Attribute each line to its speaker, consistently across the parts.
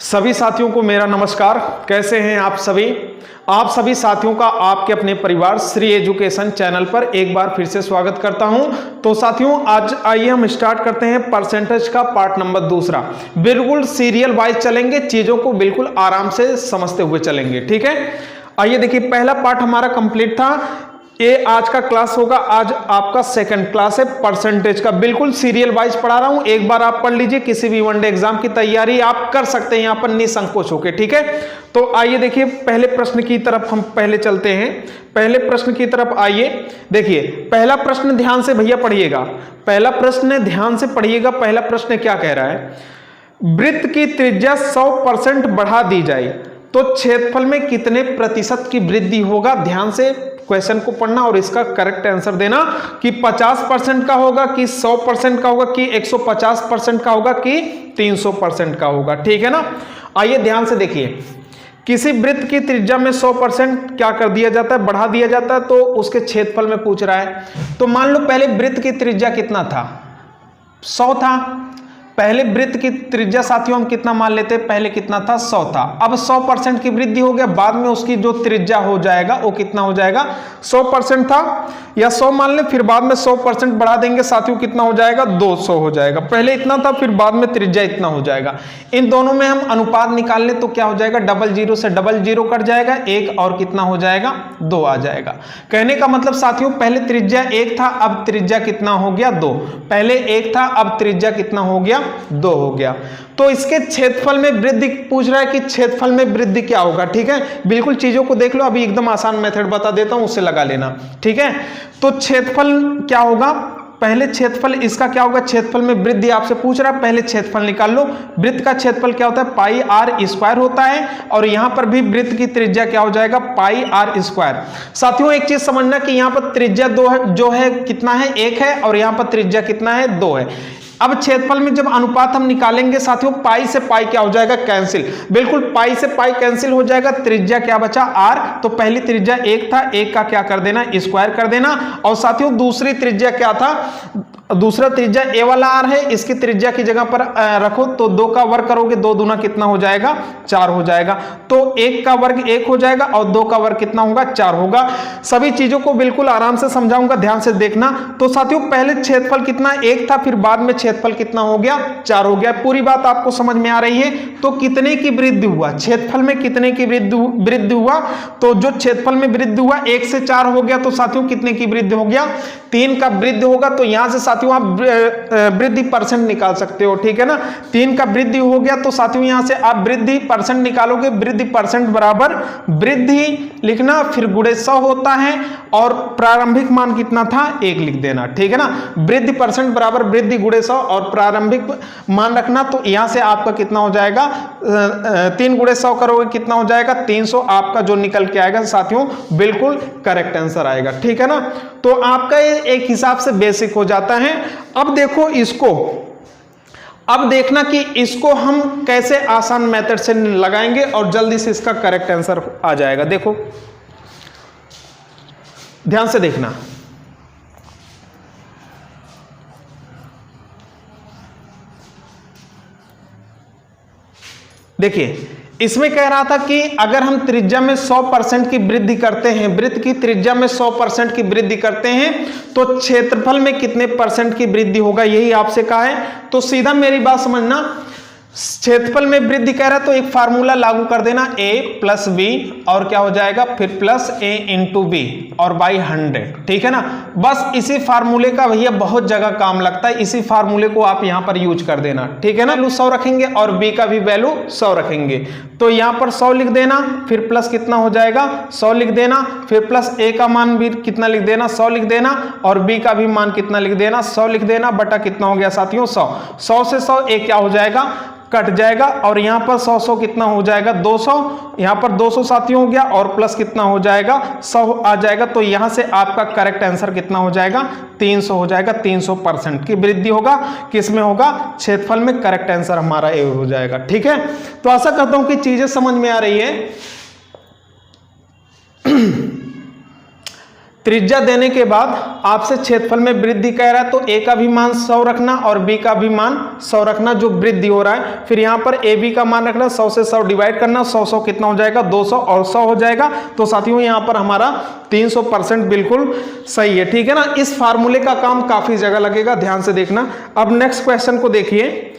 Speaker 1: सभी साथियों को मेरा नमस्कार। कैसे हैं आप सभी साथियों का आपके अपने परिवार श्री एजुकेशन चैनल पर एक बार फिर से स्वागत करता हूं। तो साथियों, आज आइए हम स्टार्ट करते हैं परसेंटेज का पार्ट नंबर दूसरा। बिल्कुल सीरियल वाइज चलेंगे, चीजों को बिल्कुल आराम से समझते हुए चलेंगे, ठीक है। आइए देखिए, पहला पार्ट हमारा कंप्लीट था। ये आज का क्लास होगा, आज आपका सेकंड क्लास है परसेंटेज का। बिल्कुल सीरियल वाइज पढ़ा रहा हूं, एक बार आप पढ़ लीजिए। किसी भी वनडे एग्जाम की तैयारी आप कर सकते हैं यहां पर निसंकोच होकर, ठीक है। तो आइए देखिए, पहले प्रश्न की तरफ हम पहले चलते हैं। पहले प्रश्न की तरफ आइए। देखिए, पहला प्रश्न ध्यान से भैया पढ़िएगा, पहला प्रश्न ध्यान से पढ़िएगा। पहला प्रश्न क्या कह रहा है? वृत्त की त्रिज्या 100% बढ़ा दी जाए तो क्षेत्रफल में कितने प्रतिशत की वृद्धि होगा? ध्यान से क्वेश्चन को पढ़ना और इसका करेक्ट आंसर देना कि 50% का होगा, कि 100% का होगा, कि 150% का होगा, कि 300% का होगा, ठीक है ना। आइए ध्यान से देखिए, किसी वृत्त की त्रिज्या में 100% क्या कर दिया जाता है? बढ़ा दिया जाता है। तो उसके क्षेत्रफल में पूछ रहा है। तो मान लो पहले वृत्त की त्रिज्या कितना था? 100 था। पहले वृत्त की त्रिज्या साथियों हम कितना मान लेते हैं? पहले कितना था? 100 था। अब 100% की वृद्धि हो गया, बाद में उसकी जो त्रिज्या हो जाएगा वो कितना हो जाएगा? 100% था या 100 मान ले, फिर बाद में 100% बढ़ा देंगे साथियों, कितना हो जाएगा? 200 हो जाएगा। पहले इतना था, फिर बाद में त्रिज्या इतना हो जाएगा। इन दोनों में हम अनुपात निकाल ले तो क्या हो जाएगा? 00 से 00 कट जाएगा, 1 और कितना हो जाएगा? 2 आ जाएगा। कहने का मतलब साथियों, पहले त्रिज्या 1 था, अब त्रिज्या कितना हो गया? 2। पहले 1 था, अब त्रिज्या कितना हो गया? 2 हो गया। तो इसके क्षेत्रफल में वृद्धि पूछ रहा है कि क्षेत्रफल में वृद्धि क्या होगा, ठीक है। बिल्कुल चीजों को देख लो, अभी एकदम आसान मेथड बता देता हूं, उससे लगा लेना, ठीक है। तो क्षेत्रफल क्या होगा? पहले क्षेत्रफल इसका क्या होगा? क्षेत्रफल में वृद्धि आपसे पूछ रहा है, पहले क्षेत्रफल निकाल लो। वृत्त का क्षेत्रफल क्या होता है? पाई आर स्क्वायर होता है, और यहां पर भी वृत्त की त्रिज्या क्या हो जाएगा? पाई आर स्क्वायर। साथियों एक चीज समझना कि यहां पर त्रिज्या 2 है, जो है कितना है? 1 है, और यहां पर त्रिज्या कितना है? 2 है। अब क्षेत्रफल में जब अनुपात हम निकालेंगे साथियों, पाई से पाई क्या हो जाएगा? कैंसिल। बिल्कुल पाई से पाई कैंसिल हो जाएगा। त्रिज्या क्या बचा? आर। तो पहली त्रिज्या 1 था, 1 का क्या कर देना? स्क्वायर कर देना। और साथियों दूसरी त्रिज्या क्या था? दूसरा त्रिज्या ए वाला आर है, इसकी त्रिज्या की जगह पर रखो तो 2 का वर्ग करोगे, 2 दूना कितना हो जाएगा? 4 हो जाएगा। तो 1 का वर्ग 1 हो जाएगा, और 2 का वर्ग कितना होगा? 4 होगा। सभी चीजों को बिल्कुल आराम से समझाऊंगा, ध्यान से देखना। तो साथियों पहले क्षेत्रफल कितना? 1 था, फिर बाद में क्षेत्रफल कितना हो गया? 4 हो गया। पूरी बात आपको समझ में आ रही है? तो कितने की वृद्धि हुआ? क्षेत्रफल में कितने की वृद्धि हुआ? तो जो क्षेत्रफल में वृद्धि हुआ 1 से 4 हो गया, तो साथियों कितने की वृद्धि हो गया? 3 का वृद्धि होगा। तो यहां से साथियों आप वृद्धि परसेंट निकाल सकते हो, ठीक है ना। 3 का वृद्धि हो गया, तो साथियों यहां से आप वृद्धि परसेंट निकालोगे। वृद्धि परसेंट बराबर वृद्धि लिखना, फिर गुणे 100 होता है, और प्रारंभिक मान कितना था? 1 लिख देना, ठीक है ना। वृद्धि परसेंट बराबर वृद्धि गुणे 100 और प्रारंभिक मान रखना। तो यहां से आपका कितना हो जाएगा? 3 गुणे 100 करोगे, कितना हो जाएगा? 300 आपका जो निकल के आएगा साथियों, बिल्कुल करेक्ट आंसर आएगा, ठीक है ना। तो आपका ये एक हिसाब से बेसिक हो जाता है। अब देखो इसको, अब देखना कि इसको हम कैसे आसान मेथड से लगाएंगे और जल्दी से इसका करेक्ट आंसर आ जाएगा। देखो ध्यान से देखना। देखिए, इसमें कह रहा था कि अगर हम त्रिज्या में 100% की वृद्धि करते हैं, वृत्त की त्रिज्या में 100% की वृद्धि करते हैं, तो क्षेत्रफल में कितने परसेंट की वृद्धि होगा, यही आपसे कहा है। तो सीधा मेरी बात समझना, क्षेत्रफल में वृद्धि कह रहा है तो एक फार्मूला लागू कर देना, a प्लस बी, और क्या हो जाएगा? फिर प्लस a इंटू बी, और बाई 100, ठीक है ना। बस इसी फार्मूले का भैया बहुत जगह काम लगता है, इसी फार्मूले को आप यहां पर यूज कर देना, ठीक है ना। वैल्यू 100 रखेंगे और b का भी वैल्यू 100 रखेंगे। तो यहां पर 100 लिख देना, फिर प्लस कितना हो जाएगा? 100 लिख देना, फिर प्लस a का मान भी कितना लिख देना? 100 लिख देना, और b का भी मान कितना लिख देना? 100 लिख देना, बटा कितना हो गया साथियों? 100। 100 से 100 a क्या हो जाएगा? कट जाएगा, और यहां पर 100 कितना हो जाएगा? 200। यहां पर 200 साथियों हो गया, और प्लस कितना हो जाएगा? 100 आ जाएगा। तो यहां से आपका करेक्ट आंसर कितना हो जाएगा? 300 हो जाएगा। 300% की वृद्धि होगा, किसमें होगा? क्षेत्रफल में। करेक्ट आंसर हमारा ए हो जाएगा, ठीक है। तो आशा करता हूं कि चीजें समझ में आ रही है। त्रिज्या देने के बाद आपसे क्षेत्रफल में वृद्धि कह रहा है, तो ए का भी मान 100 रखना और बी का भी मान 100 रखना जो वृद्धि हो रहा है। फिर यहाँ पर ए बी का मान रखना, 100 से 100 डिवाइड करना, 100 कितना हो जाएगा 200 और 100 हो जाएगा। तो साथियों यहाँ पर हमारा 300% बिल्कुल सही है, ठीक है ना। इस फार्मूले का काम काफी जगह लगेगा, ध्यान से देखना। अब नेक्स्ट क्वेश्चन को देखिए,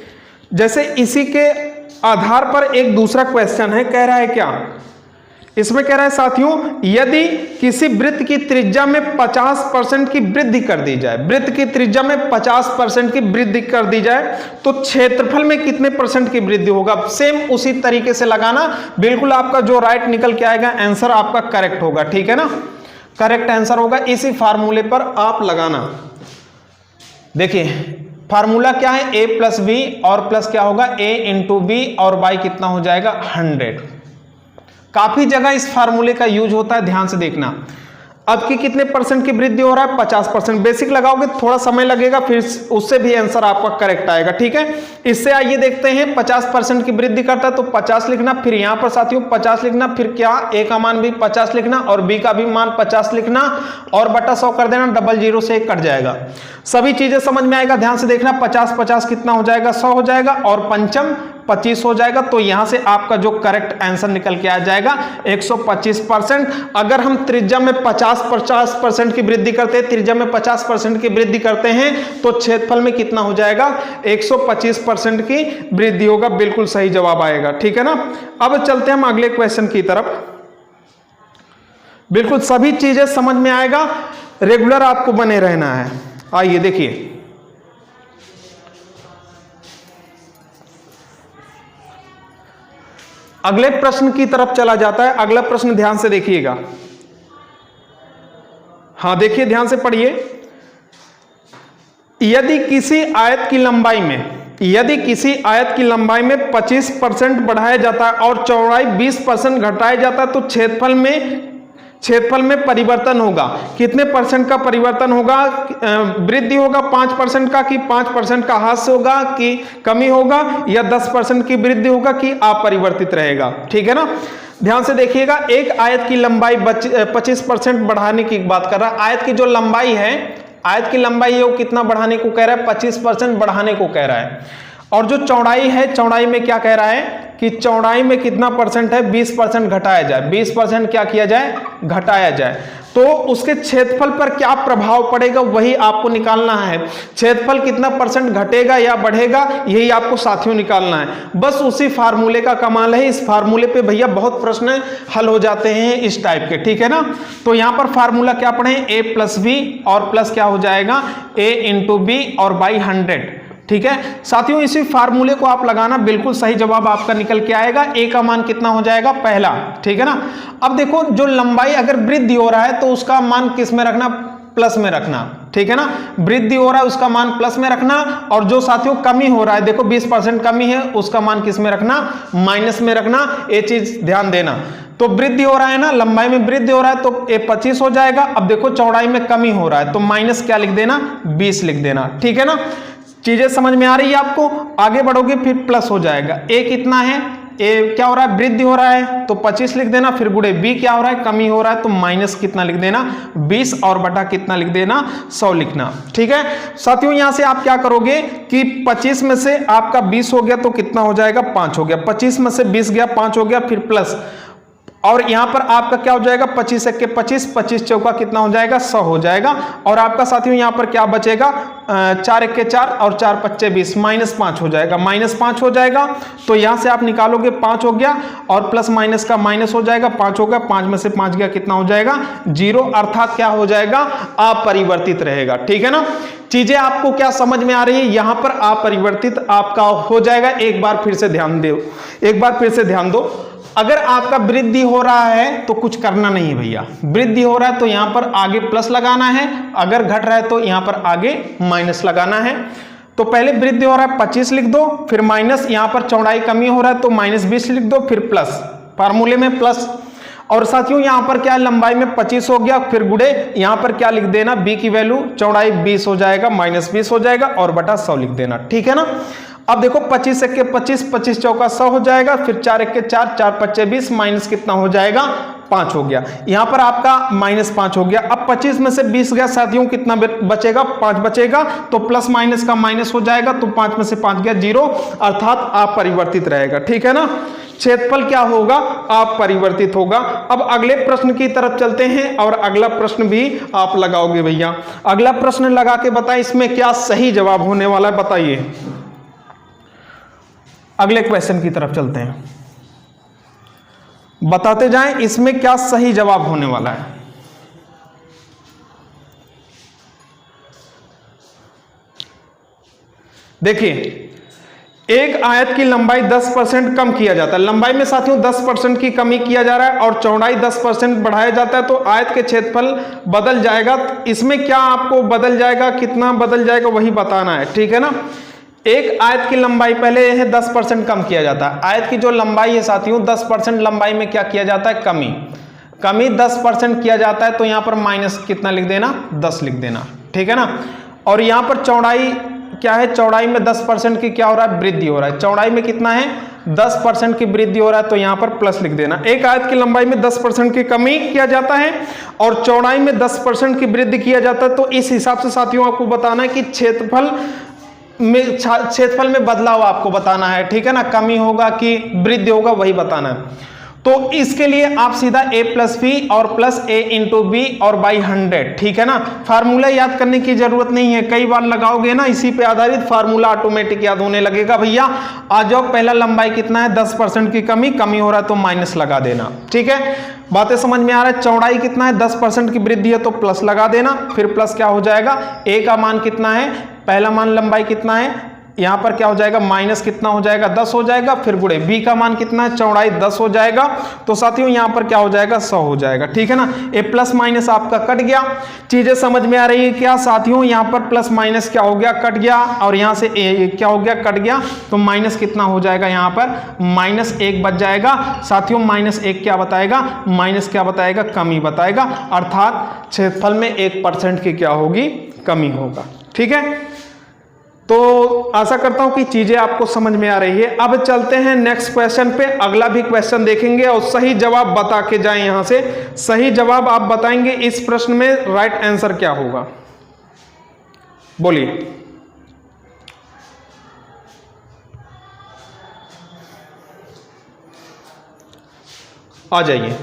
Speaker 1: जैसे इसी के आधार पर एक दूसरा क्वेश्चन है, कह रहा है क्या, इसमें कह रहा है साथियों, यदि किसी वृत्त की त्रिज्या में 50% की वृद्धि कर दी जाए, वृत्त की त्रिज्या में 50% की वृद्धि कर दी जाए तो क्षेत्रफल में कितने % की वृद्धि होगा। सेम उसी तरीके से लगाना, बिल्कुल आपका जो राइट निकल के आएगा आंसर आपका करेक्ट होगा, ठीक है ना, करेक्ट आंसर होगा। इसी फार्मूले पर आप लगाना। देखिए फार्मूला क्या है, a प्लस बी और प्लस क्या होगा a इंटू बी और y कितना हो जाएगा 100। काफी जगह इस फार्मूले का यूज होता है, ध्यान से देखना। अब की कितने % की वृद्धि हो रहा है 50%। बेसिक लगाओगे थोड़ा समय लगेगा, फिर उससे भी आंसर आपका करेक्ट आएगा, ठीक है। इससे आइए देखते हैं 50% की वृद्धि करता है तो 50 लिखना, फिर यहां पर साथियों 50 लिखना, फिर क्या ए का मान भी 50 लिखना और बी का भी मान 50 लिखना और बटा 100 कर देना, डबल जीरो से 1 कट जाएगा। सभी चीजें समझ में आएगा, ध्यान से देखना। 50 कितना हो जाएगा 100 हो जाएगा और पंचम 25 हो जाएगा। तो यहां से आपका जो करेक्ट आंसर निकल के आ जाएगा 125%। अगर हम त्रिज्या में 50% की वृद्धि करते हैं, त्रिज्या में 50% की वृद्धि करते हैं तो क्षेत्रफल में कितना हो जाएगा 125% की वृद्धि होगा। बिल्कुल सही जवाब आएगा, ठीक है ना। अब चलते हैं हम अगले क्वेश्चन की तरफ। बिल्कुल सभी चीजें समझ में आएगा, रेगुलर आपको बने रहना है। आइए देखिए, अगले प्रश्न की तरफ चला जाता है। अगला प्रश्न ध्यान से देखिएगा, हाँ देखिए ध्यान से पढ़िए। यदि किसी आयत की लंबाई में 25% बढ़ाया जाता है और चौड़ाई 20% घटाया जाता है तो क्षेत्रफल में परिवर्तन होगा। कितने % का परिवर्तन होगा, वृद्धि होगा 5% का कि 5% का ह्रास होगा कि कमी होगा, या 10% की वृद्धि होगा कि अपरिवर्तित रहेगा, ठीक है ना। ध्यान से देखिएगा, एक आयत की लंबाई 25% बढ़ाने की बात कर रहा है। आयत की जो लंबाई है, आयत की लंबाई है वो कितना बढ़ाने को कह रहा है 25% बढ़ाने को कह रहा है। और जो चौड़ाई है, चौड़ाई में क्या कह रहा है कि चौड़ाई में कितना % है 20% घटाया जाए, 20% क्या किया जाए घटाया जाए। तो उसके क्षेत्रफल पर क्या प्रभाव पड़ेगा वही आपको निकालना है। क्षेत्रफल कितना % घटेगा या बढ़ेगा यही आपको साथियों निकालना है। बस उसी फार्मूले का कमाल है। इस फार्मूले पे भैया बहुत प्रश्न हल हो जाते हैं इस टाइप के, ठीक है ना। तो यहां पर फार्मूला क्या पढ़े, a प्लस बी और प्लस क्या हो जाएगा a इंटू बी और बाई 100, ठीक है साथियों। इसी फार्मूले को आप लगाना, बिल्कुल सही जवाब आपका निकल के आएगा। ए का मान कितना हो जाएगा पहला, ठीक है ना। अब देखो जो लंबाई अगर वृद्धि हो रहा है तो उसका मान किस में रखना, प्लस में रखना, ठीक है ना। वृद्धि हो रहा है उसका मान प्लस में रखना, और जो साथियों कमी हो रहा है, देखो 20% कमी है, उसका मान किस में रखना, माइनस में रखना। ये चीज ध्यान देना। तो वृद्धि हो रहा है ना, लंबाई में वृद्धि हो रहा है तो ये 25 हो जाएगा। अब देखो चौड़ाई में कमी हो रहा है तो माइनस क्या लिख देना 20 लिख देना, ठीक है ना। चीजें समझ में आ रही है आपको, आगे बढ़ोगे फिर प्लस हो जाएगा। ए कितना है, ए क्या हो रहा है वृद्धि हो रहा है तो 25 लिख देना, फिर गुणे बी क्या हो रहा है कमी हो रहा है तो माइनस कितना लिख देना 20 और बटा कितना लिख देना 100 लिखना, ठीक है साथियों। यहां से आप क्या करोगे कि 25 में से आपका 20 हो गया तो कितना हो जाएगा 5 हो गया, 25 में से 20 गया 5 हो गया, फिर प्लस, और यहां पर आपका क्या हो जाएगा 25 एक के 25, 25 चौका कितना हो जाएगा 100 हो जाएगा। और आपका साथियों यहां पर क्या बचेगा 4 एक के 4 और 4 पच्चे 20, -5 हो जाएगा, -5 हो जाएगा। तो यहां से आप निकालोगे 5 हो गया और प्लस माइनस का माइनस हो जाएगा, 5 हो गया, 5 में से 5 गया कितना हो जाएगा 0, अर्थात क्या हो जाएगा अपरिवर्तित रहेगा, ठीक है ना। चीजें आपको क्या समझ में आ रही है, यहां पर अपरिवर्तित आपका हो जाएगा। एक बार फिर से ध्यान दो, अगर आपका वृद्धि हो रहा है तो कुछ करना नहीं है भैया, वृद्धि हो रहा है तो यहां पर आगे प्लस लगाना है, अगर घट रहा है तो यहां पर आगे माइनस लगाना है। तो पहले वृद्धि हो रहा है 25 लिख दो, फिर माइनस, यहां पर चौड़ाई कमी हो रहा है तो -20 लिख दो, फिर प्लस, फार्मूले में प्लस। और साथियों यहां पर क्या लंबाई में 25 हो गया, फिर गुड़े यहां पर क्या लिख देना b की वैल्यू चौड़ाई 20 हो जाएगा, -20 हो जाएगा और बटा 100 लिख देना, ठीक है ना। अब देखो 25 एक के 25, 25 चौका 100 हो जाएगा, फिर 4 एक के 4, 4 पच्चे 20, माइनस कितना हो जाएगा 5 हो गया, यहां पर आपका -5 हो गया। अब 25 में से 20 गया साथियों, कितना बचेगा? 5 बचेगा, तो प्लस माइनस का माइनस हो जाएगा, तो 5 में से 5 गया 0, अर्थात अपरिवर्तित रहेगा। ठीक है ना, क्षेत्रफल क्या होगा? अपरिवर्तित होगा। अब अगले प्रश्न की तरफ चलते हैं और अगला प्रश्न भी आप लगाओगे भैया। अगला प्रश्न लगा के बताएं इसमें क्या सही जवाब होने वाला है, बताइए। अगले क्वेश्चन की तरफ चलते हैं, बताते जाएं इसमें क्या सही जवाब होने वाला है। देखिए, एक आयत की लंबाई 10% कम किया जाता है, लंबाई में साथियों 10% की कमी किया जा रहा है और चौड़ाई 10% बढ़ाया जाता है, तो आयत के क्षेत्रफल बदल जाएगा। इसमें क्या आपको बदल जाएगा, कितना बदल जाएगा, वही बताना है। ठीक है ना, एक आयत की लंबाई पहले यह 10% कम किया जाता है। आयत की जो लंबाई है साथियों 10% लंबाई में क्या किया जाता है? कमी 10% किया जाता है, तो यहां पर माइनस कितना लिख देना? 10 लिख देना। ठीक है ना, और यहां पर चौड़ाई क्या है? चौड़ाई में 10% की क्या हो रहा है? वृद्धि हो रहा है। चौड़ाई में कितना है? 10% की वृद्धि हो रहा है, तो यहां पर प्लस लिख देना। एक आयत की लंबाई में 10% की कमी किया जाता है और चौड़ाई में 10% की वृद्धि किया जाता है, तो इस हिसाब से साथियों आपको बताना है कि क्षेत्रफल में बदलाव आपको बताना है। ठीक है ना, कमी होगा कि वृद्धि होगा, वही बताना है। तो इसके लिए आप सीधा a + b और प्लस a × b और बाई 100। ठीक है ना, फार्मूला याद करने की जरूरत नहीं है, कई बार लगाओगे ना, इसी पे आधारित फार्मूला ऑटोमेटिक याद होने लगेगा। भैया आ जाओ, पहला लंबाई कितना है? 10% की कमी हो रहा है, तो माइनस लगा देना। ठीक है, बातें समझ में आ रहा है। चौड़ाई कितना है? 10% की वृद्धि है, तो प्लस लगा देना। फिर प्लस क्या हो जाएगा? a का मान कितना है? पहला मान लंबाई कितना है? यहां पर क्या हो जाएगा? माइनस कितना हो जाएगा? 10 हो जाएगा। फिर गुणे b का मान कितना है? चौड़ाई 10 हो जाएगा, तो साथियों यहां पर क्या हो जाएगा? 100 हो जाएगा। ठीक है ना, ए प्लस माइनस आपका कट गया। चीजें समझ में आ रही है क्या साथियों? यहां पर प्लस माइनस क्या हो गया? कट गया, और यहां से ए क्या हो गया? कट गया, तो माइनस कितना हो जाएगा? यहां पर -1 बच जाएगा साथियों। -1 क्या बताएगा? माइनस क्या बताएगा? कमी बताएगा, अर्थात क्षेत्रफल में 1% की क्या होगी? कमी होगा। ठीक है, तो आशा करता हूं कि चीजें आपको समझ में आ रही है। अब चलते हैं नेक्स्ट क्वेश्चन पे, अगला भी क्वेश्चन देखेंगे और सही जवाब बता के जाएं। यहां से सही जवाब आप बताएंगे, इस प्रश्न में राइट आंसर क्या होगा, बोलिए। आ जाइए।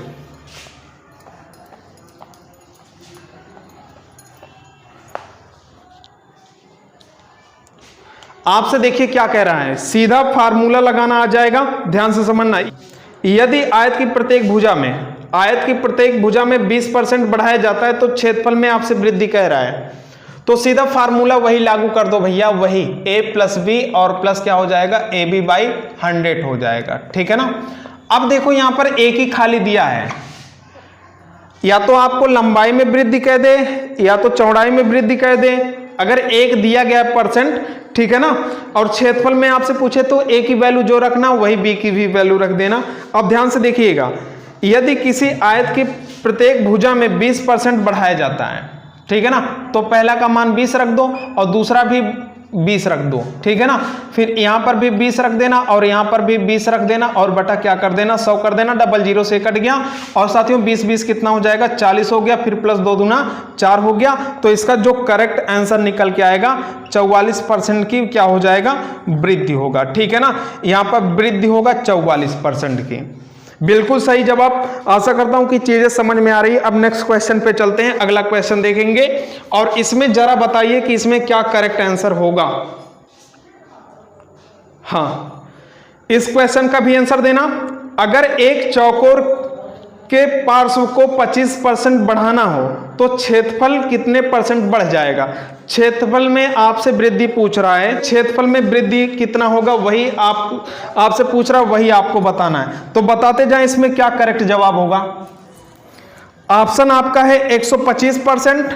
Speaker 1: आपसे देखिए क्या कह रहा है, सीधा फार्मूला लगाना आ जाएगा, ध्यान से समझना। यदि आयत की प्रत्येक भुजा में 20% बढ़ाया जाता है, तो क्षेत्रफल में आपसे वृद्धि कह रहा है, तो सीधा फार्मूला वही लागू कर दो भैया, वही a + b और प्लस क्या हो जाएगा? ab/100 हो जाएगा। ठीक है ना, अब देखो यहां पर एक ही खाली दिया है, या तो आपको लंबाई में वृद्धि कह दे या तो चौड़ाई में वृद्धि कह दे। अगर एक दिया गया %, ठीक है ना, और क्षेत्रफल में आपसे पूछे तो a की वैल्यू जो रखना वही b की भी वैल्यू रख देना। अब ध्यान से देखिएगा, यदि किसी आयत की प्रत्येक भुजा में 20% बढ़ाया जाता है, ठीक है ना, तो पहला का मान 20 रख दो और दूसरा भी 20 रख दो। ठीक है ना, फिर यहां पर भी 20 रख देना और यहां पर भी 20 रख देना और बटा क्या कर देना? 100 कर देना। डबल जीरो से कट गया और साथियों 20 कितना हो जाएगा? 40 हो गया। फिर प्लस 2 दूना 4 हो गया। तो इसका जो करेक्ट आंसर निकल के आएगा 44% की क्या हो जाएगा? वृद्धि होगा। ठीक है ना, यहां पर वृद्धि होगा 44% की। बिल्कुल सही जवाब। आशा करता हूं कि चीजें समझ में आ रही है। अब नेक्स्ट क्वेश्चन पे चलते हैं, अगला क्वेश्चन देखेंगे और इसमें जरा बताइए कि इसमें क्या करेक्ट आंसर होगा। हाँ, इस क्वेश्चन का भी आंसर देना। अगर एक चौकोर के पार्श्व को 25% बढ़ाना हो तो क्षेत्रफल कितने % बढ़ जाएगा? क्षेत्रफल में आपसे वृद्धि पूछ रहा है, क्षेत्रफल में वृद्धि कितना होगा वही आपसे पूछ रहा है, वही आपको बताना है। तो बताते जाएं इसमें क्या करेक्ट जवाब होगा। ऑप्शन आपका है 125%,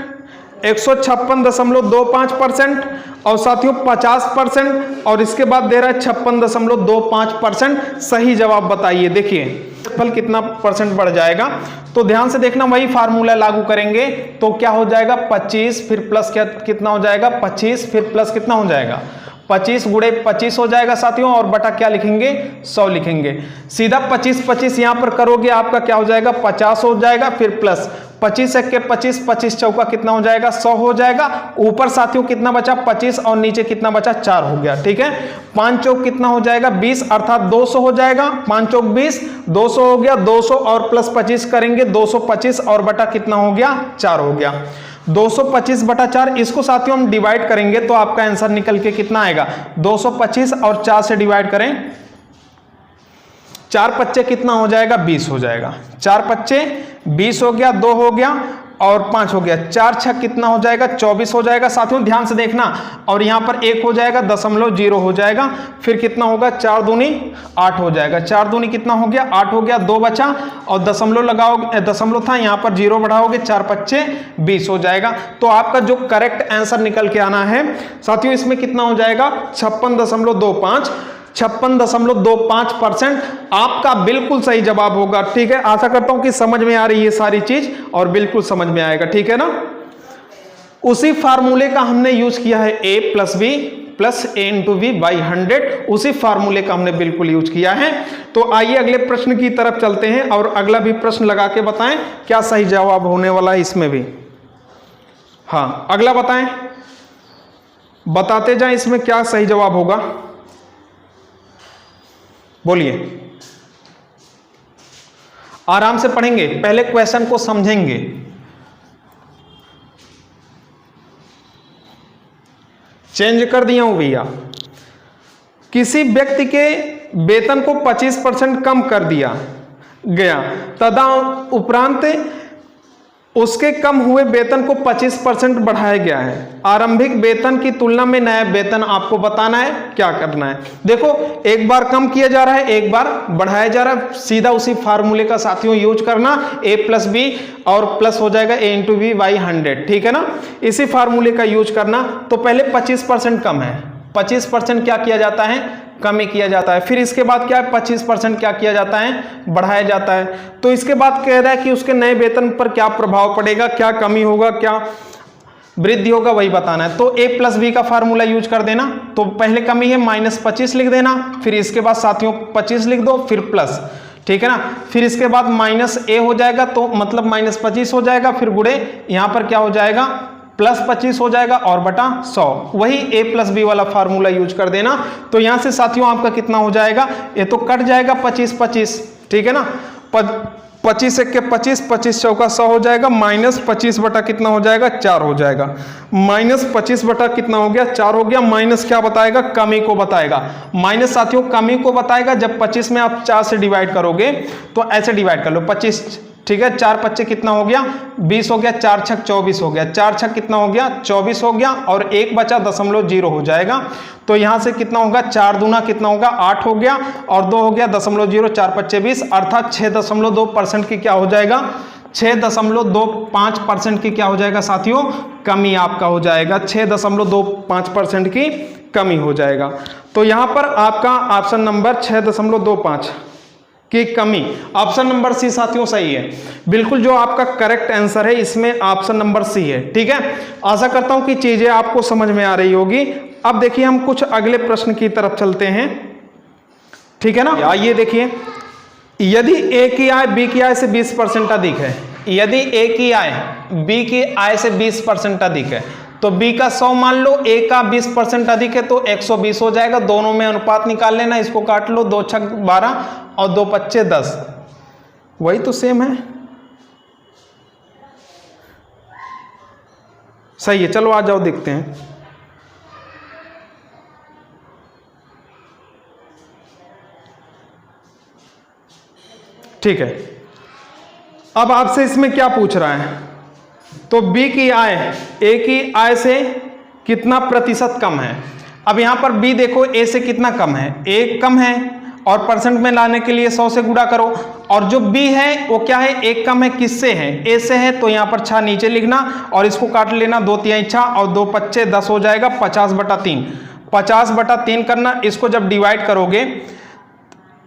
Speaker 1: 156.25% और साथियों 50% और इसके बाद दे रहा है 56.25%। सही जवाब बताइए। देखिए फल कितना % बढ़ जाएगा, तो ध्यान से देखना, वही फार्मूला लागू करेंगे तो क्या हो जाएगा? 25 फिर प्लस कितना हो जाएगा? 25 फिर प्लस कितना हो जाएगा? 25 गुणे 25 हो जाएगा साथियों, और बटा क्या लिखेंगे, 100 लिखेंगे। सीधा 25 25 यहां पर करोगे आपका क्या हो जाएगा, 50 हो जाएगा, फिर प्लस 25 एक के 25, 25 चौका कितना हो जाएगा, 100 हो जाएगा। ऊपर साथियों कितना बचा, 25, और नीचे कितना बचा, 4 हो गया। ठीक है, 5 चौक कितना हो जाएगा, 20, अर्थात 200 हो जाएगा। 5 चौक 20, 200 हो गया। 200 और प्लस 25 करेंगे, 225, और बटा कितना हो गया, 4 हो गया। 225 बटा 4, इसको साथियों हम डिवाइड करेंगे तो आपका आंसर निकल के कितना आएगा, 225 और 4 से डिवाइड करें, 4 पच्चे कितना हो जाएगा, 20 हो जाएगा। 4 पच्चे 20 हो गया, 2 हो गया और 5 हो गया। 4 छक कितना हो जाएगा, 24 हो जाएगा। साथियों ध्यान से देखना, और यहां पर 1 हो जाएगा, 0.0 हो जाएगा। फिर कितना होगा, 4 दूनी 8 हो जाएगा। 4 दूनी कितना हो गया, 8 हो गया। 2 बचा और दशमलव लगाओगे, दशमलव था यहां पर 0 बढ़ाओगे, 4 पच्चे 20 हो जाएगा। तो आपका जो करेक्ट आंसर निकल के आना है साथियों, इसमें कितना हो जाएगा, 56.25, 56.25% आपका बिल्कुल सही जवाब होगा। ठीक है, आशा करता हूं कि समझ में आ रही है सारी चीज, और बिल्कुल समझ में आएगा। ठीक है ना, उसी फार्मूले का हमने यूज किया है, a plus B plus A into V by 100, उसी फार्मूले का हमने बिल्कुल यूज किया है। तो आइए अगले प्रश्न की तरफ चलते हैं, और अगला भी प्रश्न लगा के बताएं क्या सही जवाब होने वाला है इसमें भी। हाँ, अगला बताएं, बताते जाएं इसमें क्या सही जवाब होगा, बोलिए। आराम से पढ़ेंगे, पहले क्वेश्चन को समझेंगे। चेंज कर दिया हूं भैया। किसी व्यक्ति के वेतन को 25% कम कर दिया गया, तथा उपरांत उसके कम हुए वेतन को 25% बढ़ाया गया है। आरंभिक वेतन की तुलना में नया वेतन आपको बताना है, क्या करना है। देखो, एक बार कम किया जा रहा है, एक बार बढ़ाया जा रहा है। सीधा उसी फार्मूले का साथियों यूज करना, a प्लस बी और प्लस हो जाएगा a इंटू वी बाई 100। ठीक है ना, इसी फार्मूले का यूज करना। तो पहले 25% कम है, 25% क्या किया जाता है, कमी किया जाता है। फिर इसके बाद क्या है, 25% क्या किया जाता है, बढ़ाया जाता है। तो इसके बाद कह रहा है कि उसके नए वेतन पर क्या प्रभाव पड़ेगा, क्या कमी होगा, क्या वृद्धि होगा, वही बताना है। तो a प्लस बी का फार्मूला यूज कर देना। तो पहले कमी है, -25 लिख देना। फिर इसके बाद साथियों 25 लिख दो, फिर प्लस। ठीक है ना, फिर इसके बाद -a हो जाएगा, तो मतलब -25 हो जाएगा। फिर गुणे यहां पर क्या हो जाएगा, +25 हो जाएगा, और बटा 100। वही a प्लस बी वाला फार्मूला यूज कर देना। तो यहां से साथियों आपका कितना हो जाएगा, ये तो कट जाएगा 25 25। ठीक है ना, 25 एक के 25, 25 चौका 100 हो जाएगा। -25 बटा कितना हो जाएगा, 4 हो जाएगा। -25 बटा कितना हो गया, 4 हो गया। माइनस क्या बताएगा, कमी को बताएगा। माइनस साथियों कमी को बताएगा। जब 25 में आप 4 से डिवाइड करोगे तो ऐसे डिवाइड कर लो, 25। ठीक है, 4 पच्चे कितना हो गया, 20 हो गया। 4 छक 24 हो गया। 4 छक कितना हो गया, 24 हो गया, और 1 बचा 0.0 हो जाएगा। तो यहां से कितना होगा, 4 दूना कितना होगा, 8 हो गया, और 2 हो गया 0.0। 4 पच्चे 20, अर्थात 6.2% की क्या हो जाएगा, 6.25% की क्या हो जाएगा साथियों, कमी आपका हो जाएगा। 6.25% की कमी हो जाएगा। तो यहां पर आपका ऑप्शन नंबर 6.25 की कमी, ऑप्शन नंबर सी साथियों सही है। बिल्कुल जो आपका करेक्ट आंसर है इसमें ऑप्शन नंबर सी है। ठीक है, आशा करता हूं कि चीजें आपको समझ में आ रही होगी। अब देखिए हम कुछ अगले प्रश्न की तरफ चलते हैं। ठीक है ना, आइए देखिए, यदि ए की आय बी की आय से 20% अधिक है, यदि ए की आय बी की आय से 20% अधिक है, तो बी का 100 मान लो, ए का 20% अधिक है, तो 120 हो जाएगा। दोनों में अनुपात निकाल लेना, इसको काट लो, 2 छक 12 और 2 पच्चे 10, वही तो सेम है। सही है, चलो आ जाओ देखते हैं। ठीक है, अब आपसे इसमें क्या पूछ रहा है, तो बी की आय ए की आय से कितना प्रतिशत कम है। अब यहां पर बी देखो ए से कितना कम है, ए कम है, और परसेंट में लाने के लिए 100 से गुणा करो। और जो बी है वो क्या है, एक कम है, किससे है, ए से है। तो यहां पर 6 नीचे लिखना और इसको काट लेना, 2 तिहाई 6 और 2 पच्चे 10 हो जाएगा। 50/3, 50/3 करना। इसको जब डिवाइड करोगे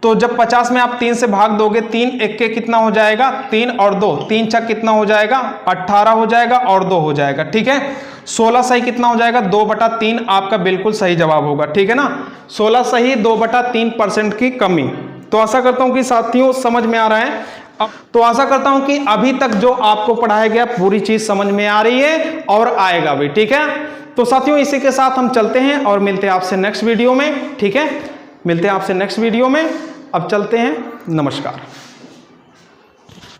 Speaker 1: तो जब 50 में आप 3 से भाग दोगे, 3 एक के कितना हो जाएगा, 3 और 2, 3 छक कितना हो जाएगा, 18 हो जाएगा, और 2 हो जाएगा। ठीक है, 16 सही कितना हो जाएगा, 2/3 आपका बिल्कुल सही जवाब होगा। ठीक है ना, 16 सही 2/3% की कमी। तो आशा करता हूं कि साथियों समझ में आ रहा है। तो आशा करता हूं कि अभी तक जो आपको पढ़ाया गया पूरी चीज समझ में आ रही है और आएगा भी। ठीक है, तो साथियों इसी के साथ हम चलते हैं और मिलते हैं आपसे नेक्स्ट वीडियो में। ठीक है, मिलते हैं आपसे नेक्स्ट वीडियो में। अब चलते हैं, नमस्कार।